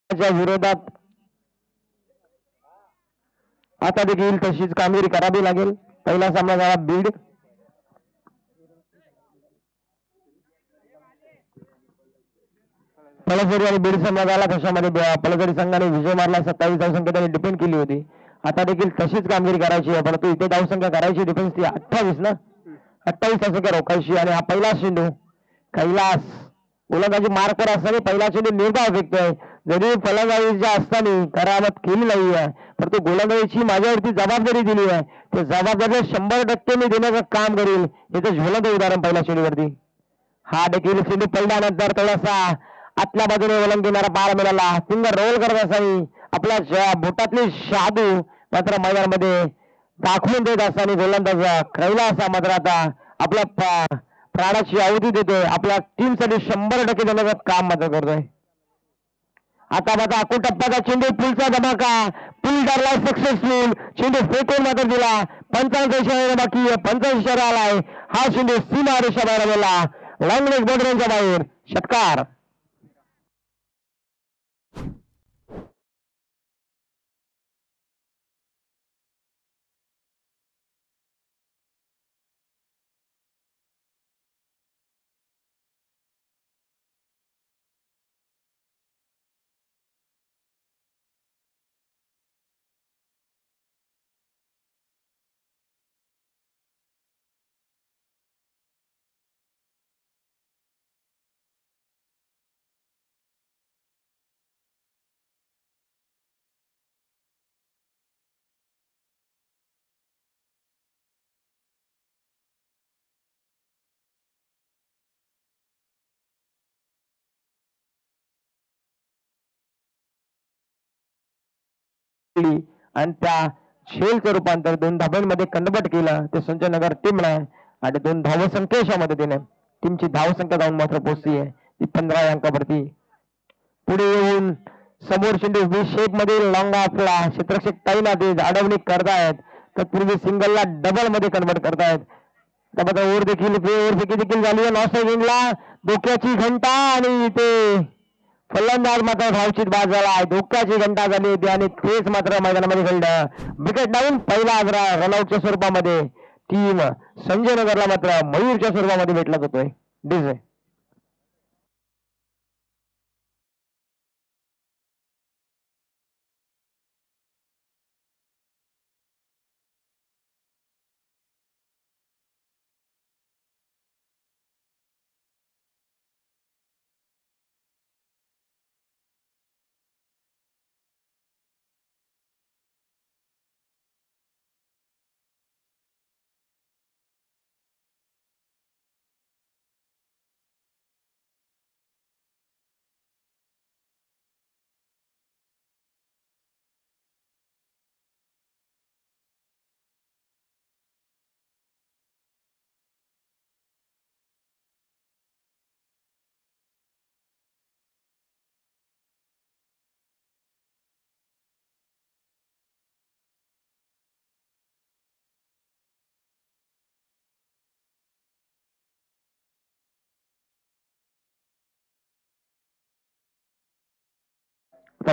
Speaker 1: विरोधात आता देखील तशीच कामगिरी करावी लागेल. पहिला सामना झाला बीड. पळसरी आणि बीड संघ झाला तशामध्ये पळसरी संघाने विजय मारला. 27 धावसंख्या त्यांनी डिपेंड केली होती. आता देखील तशीच कामगिरी करायची आहे परंतु इथे धावसंख्या करायची डिफेन्स ती 28 ना 28 धावसंख्या रोखायची. आणि हा पहिला चेंडू कैलास गोलंदाजी मार्कवर असताना पहिला चेंडू निर्धाव फेकतोय. जरी फलंदाजीच्या असताना करामत केली नाही आहे परंतु गोलंदाजीची माझ्यावरती जबाबदारी दिली आहे. ते जबाबदारी 100% मी देण्याचं काम करेल. याचं ज्वलंत उदाहरण पहिल्या चेंडूवरती. हा देखील चेंडू पडल्यानंतर थोडासा आतल्या बाजूने वलंग घेणारा पाहायला मिळाला. फिंगर रोल करत असताना आपल्या बोटातली शादू मात्र मैदानामध्ये दाखवून देत असताना गोलंदाज कैलास मात्र आता आपल्या प्राणाची आहुती देतोय. आपल्या टीमसाठी 100% देण्याचं काम मात्र करतोय. आता मात्र आखून टप्प्याचा चेंडू पुलचा धमाका पुल धरलाय सक्सेसफुल. चेंडू फेकून मात्र दिला. 55 इशारा बाकी आहे. 55 इशारा आलाय. हा चेंडू सीमा रेषा बाहेर आलेला लॉंग लेग बॉर्डरच्या बाहेर षटकार. आणि त्या झेलचं रूपांतर 2 धाबांमध्ये कन्वर्ट केलं ते संजयनगर टीमने आणि 2 धावसंख्येच्या मदतीने टीमची धावसंख्या जाऊन मात्र पोहोचली आहे ती 15 अंकावरती. पुढे येऊन समोर चेंडू व्ही शेप मध्ये लॉंग ऑफला क्षेत्ररक्षक टाईम आधी अडवणी करतायत तत्पूर्वी सिंगलला डबल मध्ये कन्वर्ट करतायत. त्यामध्ये ओव्हर देखील झाली आहे. नॉस्ट्रेलियनला डोक्याची घंटा आणि इथे फलंदाज मात्र धावचित बाद झाला आहे. धोक्याची घंटा झाली होती आणि तेच मात्र मैदानामध्ये घडलं. विकेट डाऊन पहिला रनआउटच्या स्वरूपामध्ये टीम संजय नगरला मात्र मयूरच्या स्वरूपामध्ये भेटला जातोय. डिझे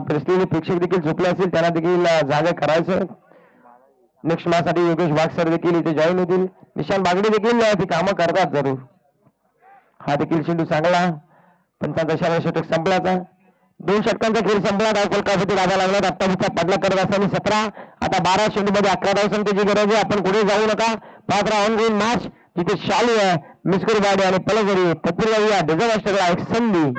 Speaker 1: परिस्थिती प्रेक्षक देखील झोपले असतील त्यांना देखील जागा करायचं. नेक्स्ट मॅच साठी योगेश वाघ सर देखील इथे जॉईन होतील. निशांत बागडे देखील ती कामं करतात जरूर. हा देखील चेंडू चांगला 55 षटक संपल्याचा 2 षटकांचा खेळ संपला. कोलकाता लाभा लागला. अत्तावीसचा पाडला करत असताना 17 आता 12 चेंडू मध्ये 11 धावसंख्येची गरज आहे. आपण पुढे जाऊ नका. 5 ऑन गोईंग मॅच जिथे शालू आहे मिस्कुरबाडे आणि पलगरी तत्पूर्वी या डिझास्टरला एक संधी.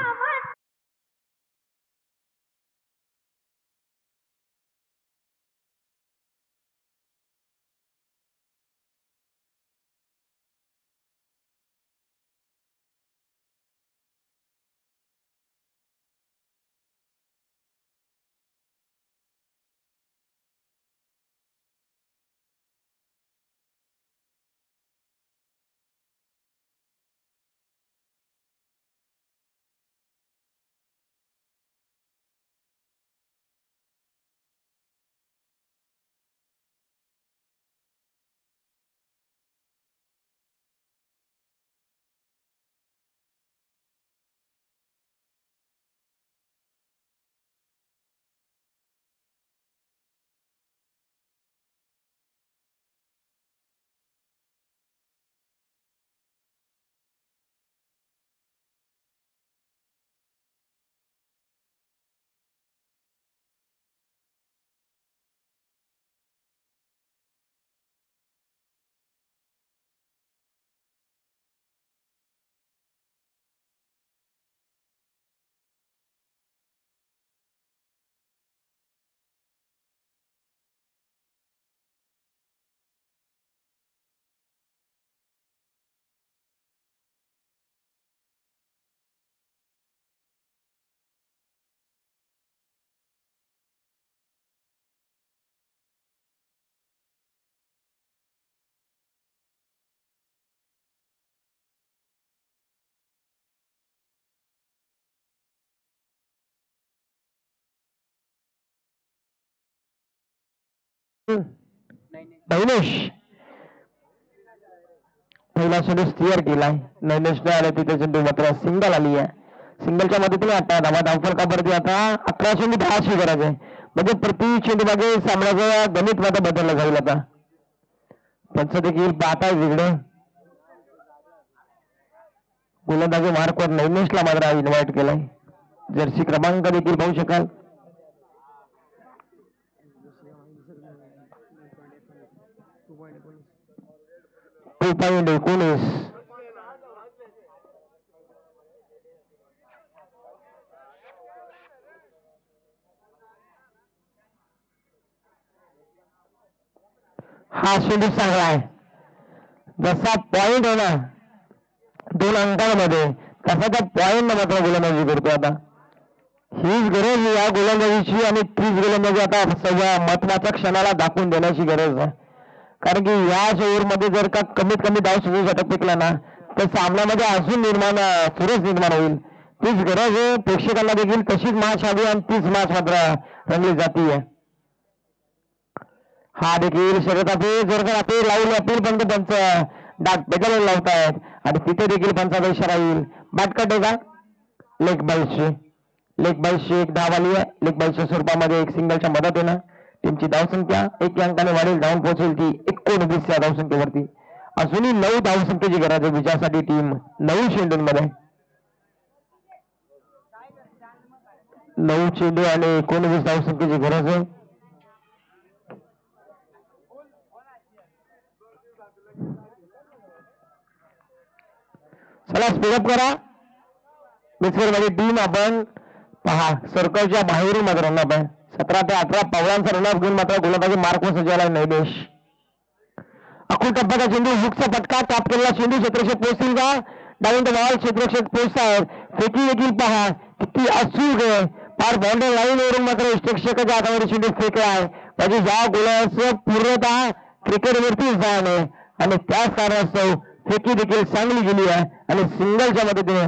Speaker 1: नैनेश पहिला चेंडू स्थिर केलाय. नैनेशने आले तिथे चेंडू मात्र सिंगल आली आहे. सिंगलच्या मदतीने आता धावफलकावरती आता 11 चेंडू 10ची गरज आहे. म्हणजे प्रति चेंडू मागे सामन्याचं गणित मात्र बदललं जाईल. आता पंच देखील पाहता वेगळे गोलंदाजी मार्कवर नैनेशला मात्र इन्व्हाइट केलाय. जर्सी क्रमांक देखील पाहू शकाल. 2.19 हा चेंडू चांगला आहे. जसा पॉइंट आहे ना 2 अंकांमध्ये तसा त्या पॉइंट मात्र गोलंदाजी करतो. आता हीच गरज या गोलंदाजीची आणि तीच गोलंदाजी आता सगळ्या महत्वाच्या क्षणाला दाखवून देण्याची गरज आहे. कारण की या ओव्हरमध्ये जर का कमीत कमी धाव षटक पिकला ना तर सामन्यामध्ये अजून सुरस निर्माण होईल. तीच गरज आहे प्रेक्षकांना देखील तशीच मॅच हवी आणि तीच मॅच मात्र रंगली जातीय. हा देखील शर्यत अपील जर का अपील लावून अपील पंच डाक बेटाला लावतायत आणि तिथे देखील पंचाचा इशारा येईल. बॅट कट आहे का लेग बाईसची एक धाव आली आहे. लेग बाईसच्या स्वरूपामध्ये एक सिंगलच्या मदतीनं टीमची धावसंख्या 1 अंकाने वाढेल. धावून पोहोचेल ती 19 या धावसंख्येवरती. अजूनही 9 धावसंख्येची गरज आहे विजयासाठी टीम 9 चेंडूंमध्ये. 9 चेंडू आणि 19 धावसंख्येची गरज आहे. चला स्पीडअप करा. मिक्सरमध्ये टीम आपण पहा सर्कलच्या बाहेरून मात्र रनअप आहे. 17 ते 18 पावलांचा रनअप घेऊन मात्र गोलंदाजी मार्कवर सजवला नैदेश. अकुल टप्प्याचा चेंडू हुकचा फटका टॉप केलेला चेंडू क्षेत्रक्षेत पोहोचतील का. डाऊन द बॉल क्षेत्रक्षेत पोहोचतायत. फेकी देखील पहा किती अचूक आहे. फार बाउंड्री लाईनवरून मात्र क्षेत्रक्षेत्राच्या हातामध्ये चेंडू फेकला आहे. म्हणजे ज्या गोलाचं पूर्णतः क्रिकेटवरतीच जाण आहे आणि त्याच कारणास्तव फेकी देखील चांगली गेली आहे आणि सिंगलच्या मदतीने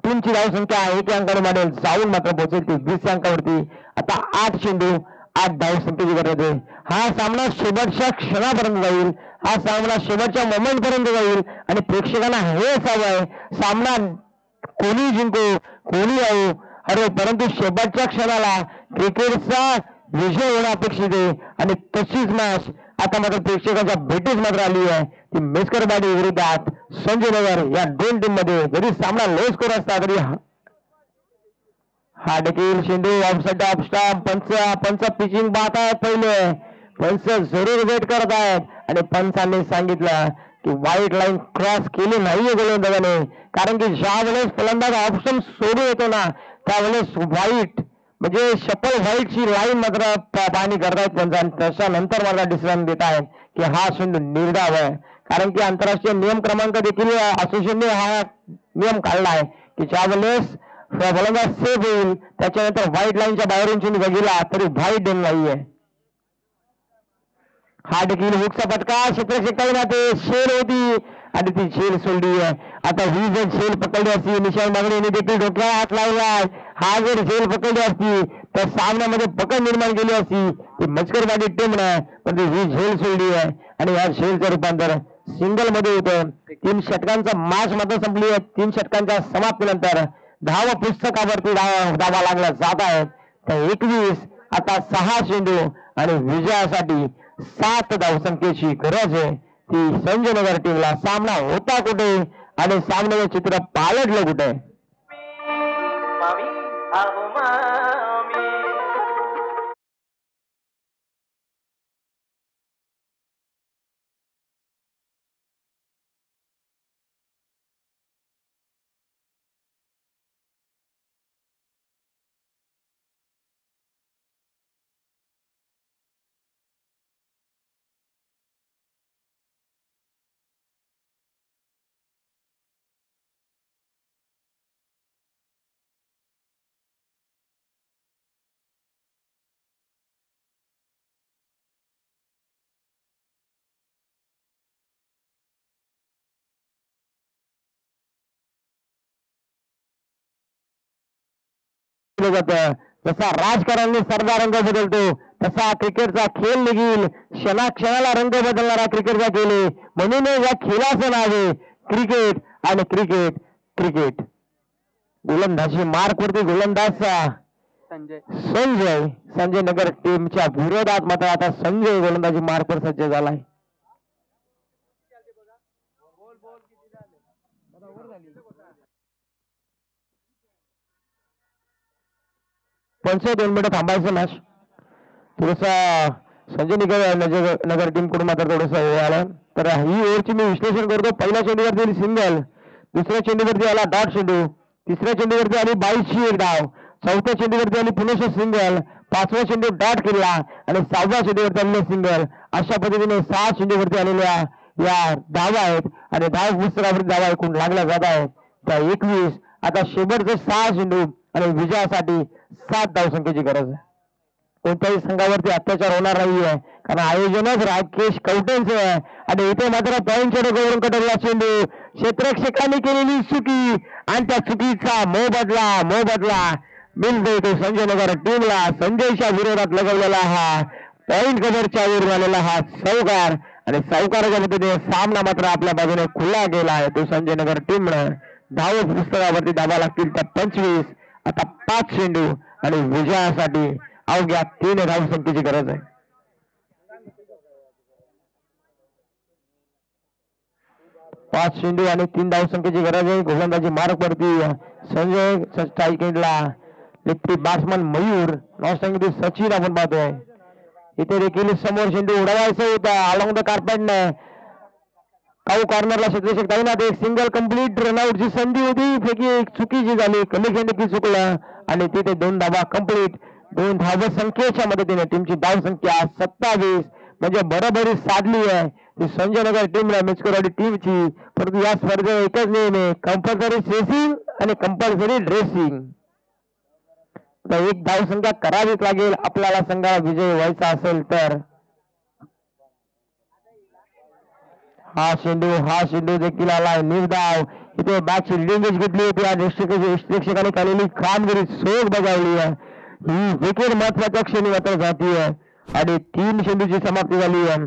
Speaker 1: टीमची धावसंख्या 1 अंकाने वाढेल. जाऊन मात्र पोहोचेल ती 20 अंकावरती. आता 8 चेंडू 8 धावसंख्येची गरज आहे. हा सामना शेवटच्या क्षणापर्यंत जाईल. हा सामना शेवटच्या मोमेंट पर्यंत जाईल आणि प्रेक्षकांना हेच हवं आहे सामना कोणी जिंको कोणी हरो परंतु शेवटच्या क्षणाला क्रिकेटचा विजय होणं अपेक्षित आहे आणि तशीच मॅच आता मात्र प्रेक्षकांच्या भेटीच मात्र आली आहे. ती मेस्करवाडी विरोधात संजय नगर या दोन टीम मध्ये जरी सामना लो स्कोर असता तरी हा देखील चेंडू ऑफसाइड ऑफ स्टंप. पंच पिचिंग पाहतायत. पहिले पंच जरूर वेट करत आहेत आणि पंचांनी सांगितलं की व्हाईट लाईन क्रॉस केली नाहीये गोलंदाजाने. कारण की ज्या वेळेस फलंदाज ऑप्शन सोडून येतो ना त्यावेळेस व्हाईट म्हणजे शपल व्हाईटची लाईन मात्र पाहणी करतायत पंचांनी. त्याच्यानंतर मला डिसिजन देत आहेत की हा चेंडू निर्धाव आहे. कारण की आंतरराष्ट्रीय नियम क्रमांक देखील असोसिएशनने हा नियम काढला आहे की ज्या वेळेस फलंदाज सेफ होईल त्याच्यानंतर व्हाईट लाईनच्या बाहेरून चेंडू गेला तरी व्हाईट डेन नाहीये. हा देखील हुकचा फटका क्षेत्रक्षेत्रामध्ये शेल होती आणि ती शेल सोडली आहे. आता ही जर शेल पकडली असती निशान मागणीने देखील डोक्याला हात लावलाय. हा जर शेल पकडली असती तर सामन्यामध्ये पकड निर्माण केली असती. ती मस्करवाडी टीम नाही पण ही झेल सोडली आहे आणि या झेलचं रूपांतर सिंगल मध्ये होतं. 3 षटकांचा मॅच मात्र संपली आहे. 3 षटकांच्या समाप्तीनंतर धाव पुस्तकावरती धावा लागला जात आहेत. तर 21 आता 6 चेंडू आणि विजयासाठी 7 धावसंख्येची गरज आहे. ती संजय नगर टीमला. सामना होता कुठे आणि सामन्याचे चित्र पालटलं कुठे. जसा राजकारणाने सरदा रंग बदलतो तसा क्रिकेटचा खेळ निघील. क्षणाक्षणाला रंग बदलणारा क्रिकेटचा खेळ आहे. म्हणून या खेळाचं नाव आहे क्रिकेट आणि क्रिकेट. गोलंदाजी मार्क वरती गोलंदाज संजय नगर टीमच्या विरोधात मात्र आता संजय गोलंदाजी मार्कवर सज्ज झालाय. पंच 2 मिनिटं थांबायचं मॅच. थोडसा संजय नगर टीम कडून मात्र थोडस आलं. तर ही ओव्हरची मी विश्लेषण करतो. पहिल्या चेंडूवरती सिंगल, दुसऱ्या चेंडूवरती आला डॉट चेंडू, तिसऱ्या चेंडूवरती आली 22ची एक धाव, चौथ्या चेंडूवरती आली पुनश्च सिंगल, 5वा चेंडू डॉट केला आणि 6व्या चेंडूवरती आलेले सिंगल. अशा पद्धतीने 6 चेंडूवरती आलेल्या या धावा आहेत आणि धाव पुस्तकावरती धावा एकूण लागल्या जात आहेत. त्या 21 आता शेवटचे 6 चेंडू आणि विजयासाठी 7 धावसंख्येची गरज आहे. कोणत्याही संघावरती अत्याचार होणार नाहीये कारण आयोजनच राकेश कवटेंचं आहे आणि इथे मात्र पॉईंटच्या डोक्यावरून कटकला चेंडू क्षेत्ररक्षकांनी केलेली चुकी आणि त्या चुकीचा मोबदला मिळतोय तो संजय नगर टीमला. संजयच्या विरोधात लगवलेला हा पॉईंट कव्हरच्या वरून आलेला हा चौकार आणि चौकाराच्या मदतीने सामना मात्र आपल्या बाजूने खुला गेला आहे. तो संजय नगर टीमनं धाव पुस्तकावरती धावा लागतील त्या 25. आता 5 चेंडू आणि विजयासाठी अवघ्या 3 धावसंख्येची गरज आहे. 5 चेंडू आणि 3 धावसंख्येची गरज आहे. गोलंदाजी मार्क वरती संजय स्ट्राईकला लेफ्टी बॅट्समन मयूर नॉस्टँग सचिन आपण पाहतोय. इथे देखील समोर चेंडू उडवायचं होता अलॉंग द कार्पेटने काऊ कॉर्नरला क्षेत्ररक्षक धावणार. एक सिंगल कंप्लीट रनआउटची संधी होती फेकी एक चुकीची झाली. कलेक्शन देखील चुकलं आणि तिथे 2 धावा कंप्लीट. 2 धावसंख्येच्या मदतीने टीमची धावसंख्या 27 म्हणजे बरोबरी साधली आहे ती संजय नगर टीमला मिचकरवाडी टीमची. परंतु या स्पर्धेत एकच नियम आहे कंपल्सरी चेसिंग आणि कंपल्सरी ड्रेसिंग. एक धावसंख्या करावीच लागेल आपल्याला संघाला विजय व्हायचा असेल तर. हा चेंडू देखील आलाय निर्धाव. इथे बॅटची लिंगेज घेतली होती आणि प्रेक्षकांनी केलेली कामगिरी सोड बजावली आहे. ही विकेट महत्वाच्या क्षणी मात्र जाती आहे आणि 3 चेंडूची समाप्ती झाली आहे.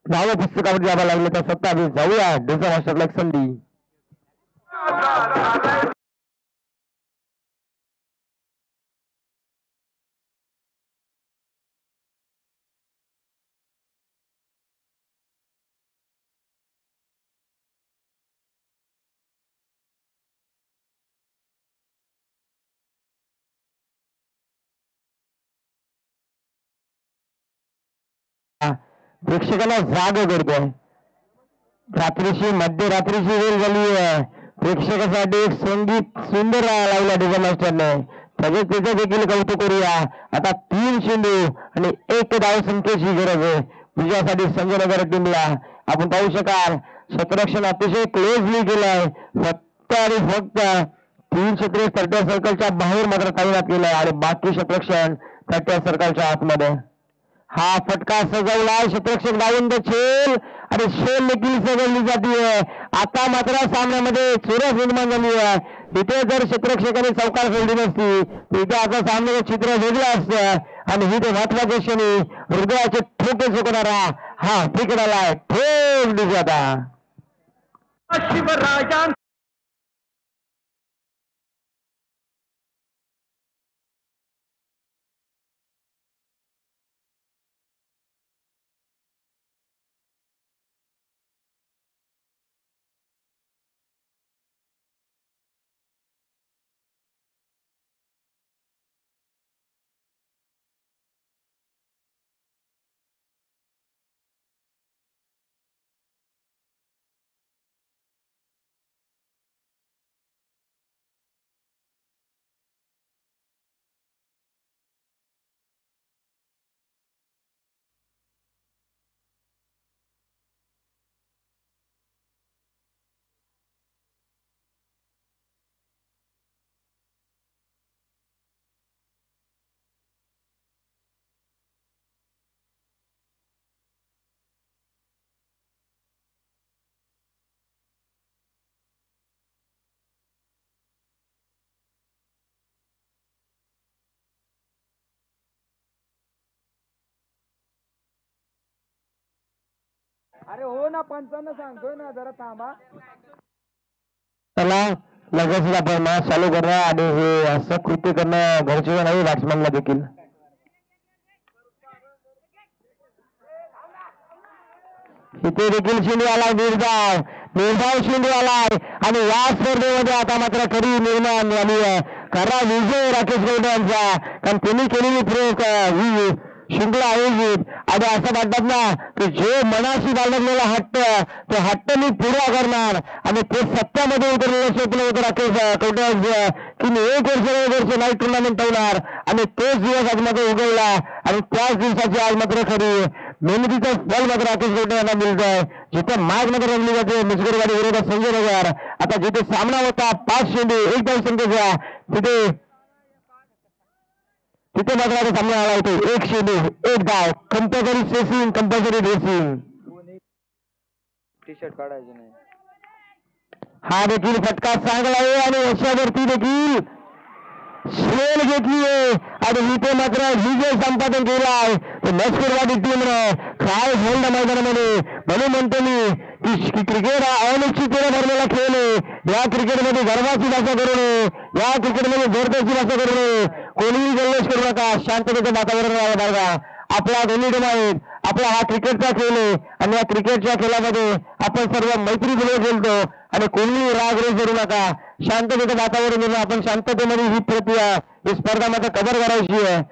Speaker 1: धाव पुस्तकावर जावं लागले तर 27. जाऊया दुसऱ्या मास्टरला एक संधी. प्रेक्षकांना जाग करतोय. मध्यरात्रीची वेळ झाली आहे. प्रेक्षकासाठी एक संगीत सुंदर लावला डिझा मास्टरने त्याचं देखील कौतुक करूया. आता 3 चेंडू आणि 1 धावसंख्येची गरज आहे विजयासाठी संजय नगर टीमला. आपण पाहू शकाल क्षेत्ररक्षण अतिशय क्लोजली केलंय. फक्त आणि फक्त 3 क्षेत्र 30 सर्कलच्या बाहेर मात्र तैनात केलंय आणि बाकी क्षेत्ररक्षण 30 सर्कलच्या आतमध्ये. हा फटका सजवला क्षेत्ररक्षक डाऊन द छेल आणि शेल देखील सजवली जाते. आता मात्र सामन्यामध्ये चुरस निर्माण झाली आहे. इथे जर क्षेत्ररक्षकांनी चौकार सोडली नसती तिथे आता सामन्याचं चित्र वेगळं असतं आणि ही ते महत्वाच्या क्षणी हृदयाचे ठोके चुकणारा हा क्रिकेट आलाय ठोक दिसत आता.
Speaker 2: अरे हो ना 55 सांगतोय ना जरा थांबा.
Speaker 1: चला लगेच आपण मॅच चालू करणं आणि हे असं कृत्य करणं घरचे नाही बॅट्समॅनला देखील. इथे देखील चेंडू आलाय निर्धाव चेंडू आलाय आणि या स्पर्धेमध्ये आता मात्र खरी निर्माण झाली आहे. खरा विजय राकेश गौड यांचा कारण त्यांनी केलेली प्रयोग शृंखला आयोजित आणि असं वाटतात ना की जो मनाशी बाळगलेला हट्ट तो हट्ट मी पुरा करणार आणि ते सत्यामध्ये उतरलेलं स्वप्न होतं राकेश कवटे की मी 1 वर्ष नाईट टुर्नामेंट ठेवणार आणि तोच दिवस आज मात्र उगवला आणि त्याच दिवसाची आज मात्र खरी मेहनतीचं फल मात्र राकेश कवटे यांना मिळत आहे. जिथे मॅच मात्र रंगली जाते मिचगरवाडी विरोधात संजय नगर. आता जिथे सामना होता 5 चेंडू 1 धावसंख्येचा तिथे तिथे मात्र आता सामना आला होतो. एक शेडू एक डाव, compulsory sensing, compulsory dressing.
Speaker 2: T shirt काढायचे नाही.
Speaker 1: हा देखील फटका चांगला आहे आणि यशावरती देखील श्रेण घेतली आहे आणि इथे मात्र विजय संपादन केला आहे. नसकुरवाडी टीमनं काय खेळलं मैदानामध्ये. म्हणून म्हणतो मी की क्रिकेट हा अनिश्चिततेने भरलेला खेळ आहे. या क्रिकेटमध्ये गर्वाची भाषा करू नये, या क्रिकेटमध्ये जोरदारची भाषा करू नये, कोणीही जल्लोष करू नका. शांततेचं वातावरण राहावं बघा. आपला दोन्ही टीम आहेत, आपला हा क्रिकेटचा खेळ आहे आणि या क्रिकेटच्या खेळामध्ये आपण सर्व मैत्रीपूर्वक खेळतो आणि कोणीही राग रोज करू नका. शांततेचं वातावरण देऊन आपण शांततेमध्ये ही प्रक्रिया ही स्पर्धा मात्र कव्हर करायची आहे.